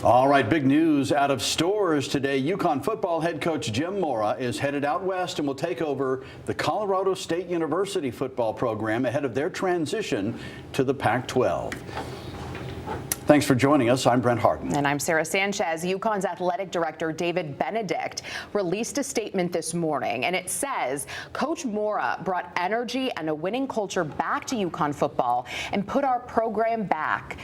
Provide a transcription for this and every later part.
All right, big news out of stores today. UConn football head coach Jim Mora is headed out west and will take over the Colorado State University football program ahead of their transition to the Pac-12. Thanks for joining us. I'm Brent Harden. And I'm Sarah Sanchez. UConn's athletic director, David Benedict, released a statement this morning, and it says Coach Mora brought energy and a winning culture back to UConn football and put our program back.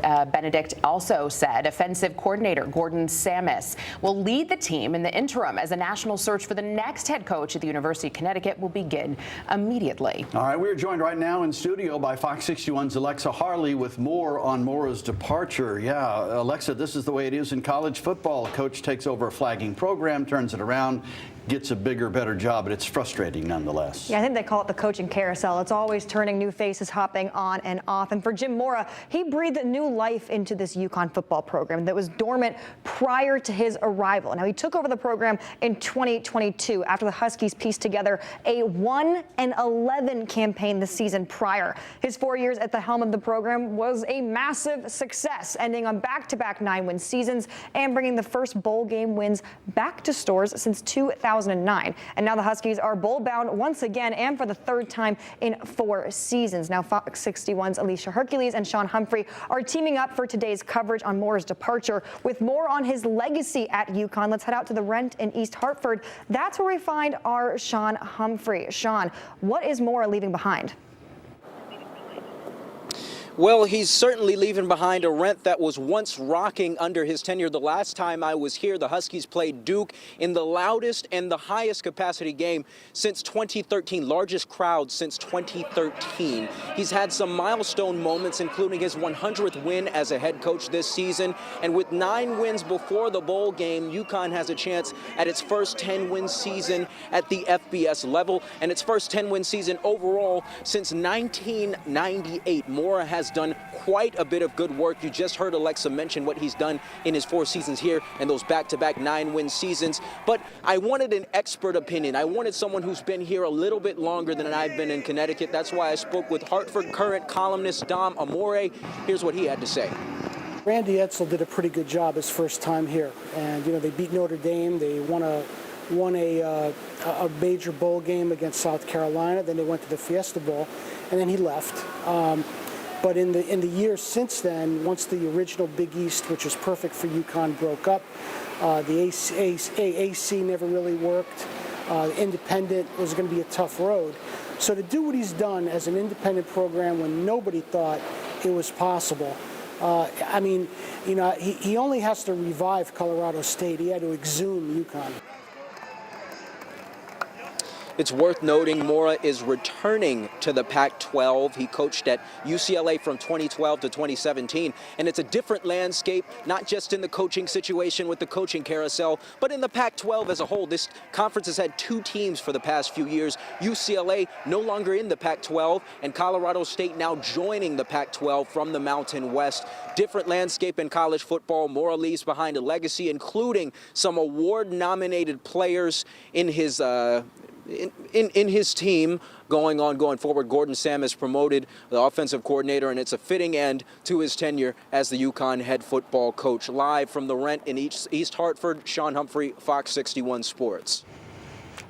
Benedict also said offensive coordinator Gordon Sammis will lead the team in the interim as a national search for the next head coach at the University of Connecticut will begin immediately. All right, we're joined right now in studio by Fox 61's Alexa Harley with more on Mora's departure. Yeah, Alexa, this is the way it is in college football. A coach takes over a flagging program, turns it around, gets a bigger, better job, but it's frustrating nonetheless. Yeah, I think they call it the coaching carousel. It's always turning, new faces hopping on and off. And for Jim Mora, he breathed new life into this UConn football program that was dormant prior to his arrival. Now, he took over the program in 2022 after the Huskies pieced together a 1-11 campaign the season prior. His 4 years at the helm of the program was a massive success, ending on back-to-back 9-win seasons and bringing the first bowl game wins back to stores since 2009. And now the Huskies are bowl-bound once again and for the third time in 4 seasons. Now Fox 61's Alicia Hercules and Sean Humphrey are teaming up for today's coverage on Mora's departure. With more on his legacy at UConn, let's head out to the Rent in East Hartford. That's where we find our Sean Humphrey. Sean, what is Mora leaving behind? Well, he's certainly leaving behind a rent that was once rocking under his tenure. The last time I was here, the Huskies played Duke in the loudest and the highest capacity game since 2013, largest crowd since 2013. He's had some milestone moments, including his 100th win as a head coach this season. And with 9 wins before the bowl game, UConn has a chance at its first 10-win season at the FBS level and its first 10-win season overall since 1998. Mora has done quite a bit of good work. You just heard Alexa mention what he's done in his 4 seasons here and those back-to-back 9-win seasons. But I wanted an expert opinion. I wanted someone who's been here a little bit longer than I've been in Connecticut. That's why I spoke with Hartford Courant columnist Dom Amore. Here's what he had to say. Randy Edsall did a pretty good job his first time here. And, they beat Notre Dame. They won a major bowl game against South Carolina. Then they went to the Fiesta Bowl, and then he left. But in the years since then, once the original Big East, which was perfect for UConn, broke up, the AAC never really worked. Independent was going to be a tough road. So to do what he's done as an independent program when nobody thought it was possible, he only has to revive Colorado State. He had to exhume UConn. It's worth noting Mora is returning to the Pac-12. He coached at UCLA from 2012 to 2017, and it's a different landscape, not just in the coaching situation with the coaching carousel, but in the Pac-12 as a whole. This conference has had 2 teams for the past few years. UCLA no longer in the Pac-12, and Colorado State now joining the Pac-12 from the Mountain West. Different landscape in college football. Mora leaves behind a legacy, including some award-nominated players in his in his team going forward. Gordon Sammis promoted the offensive coordinator, and it's a fitting end to his tenure as the UConn head football coach. Live from the Rent in East Hartford, Sean Humphrey, Fox 61 Sports.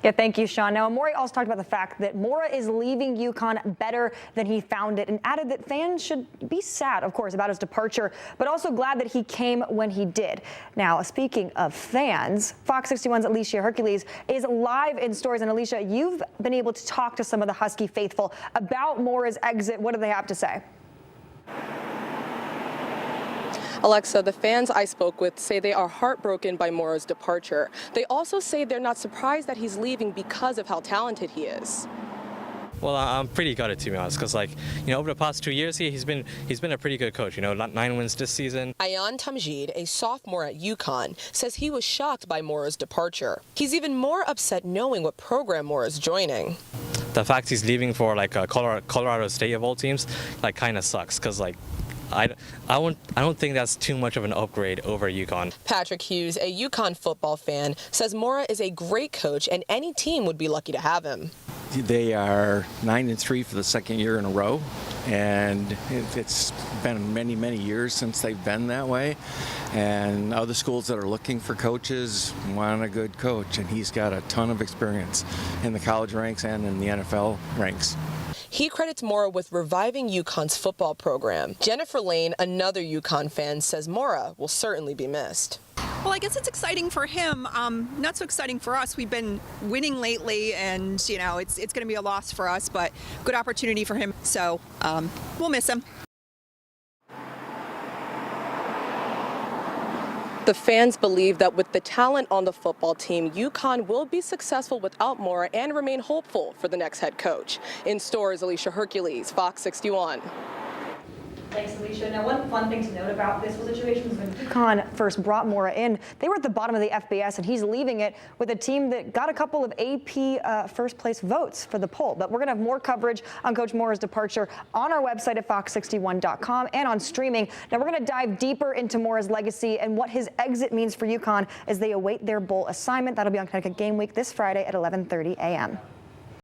Yeah, thank you, Sean. Now, Amore also talked about the fact that Mora is leaving UConn better than he found it and added that fans should be sad, of course, about his departure, but also glad that he came when he did. Now, speaking of fans, Fox 61's Alicia Hercules is live in stores. And Alicia, you've been able to talk to some of the Husky faithful about Mora's exit. What do they have to say? Alexa, the fans I spoke with say they are heartbroken by Mora's departure. They also say they're not surprised that he's leaving because of how talented he is. Well, I'm pretty gutted, to be honest, because over the past 2 years he's been a pretty good coach. 9 wins this season. Ayan Tamjid, a sophomore at UConn, says he was shocked by Mora's departure. He's even more upset knowing what program Mora's joining. The fact he's leaving for Colorado State of all teams kind of sucks, because I don't think that's too much of an upgrade over UConn. Patrick Hughes, a UConn football fan, says Mora is a great coach and any team would be lucky to have him. They are 9-3 for the second year in a row. And it's been many, many years since they've been that way. And other schools that are looking for coaches want a good coach, and he's got a ton of experience in the college ranks and in the NFL ranks. He credits Mora with reviving UConn's football program. Jennifer Lane, another UConn fan, says Mora will certainly be missed. Well, I guess it's exciting for him, not so exciting for us. We've been winning lately, and it's going to be a loss for us, but good opportunity for him. So we'll miss him. The fans believe that with the talent on the football team, UConn will be successful without Mora and remain hopeful for the next head coach. In stores, Alicia Hercules, Fox 61. Thanks, Alicia. Now, one fun thing to note about this whole situation is when UConn first brought Mora in, they were at the bottom of the FBS, and he's leaving it with a team that got a couple of AP first place votes for the poll. But we're going to have more coverage on Coach Mora's departure on our website at fox61.com and on streaming. Now, we're going to dive deeper into Mora's legacy and what his exit means for UConn as they await their bowl assignment. That'll be on Connecticut Game Week this Friday at 11:30 a.m.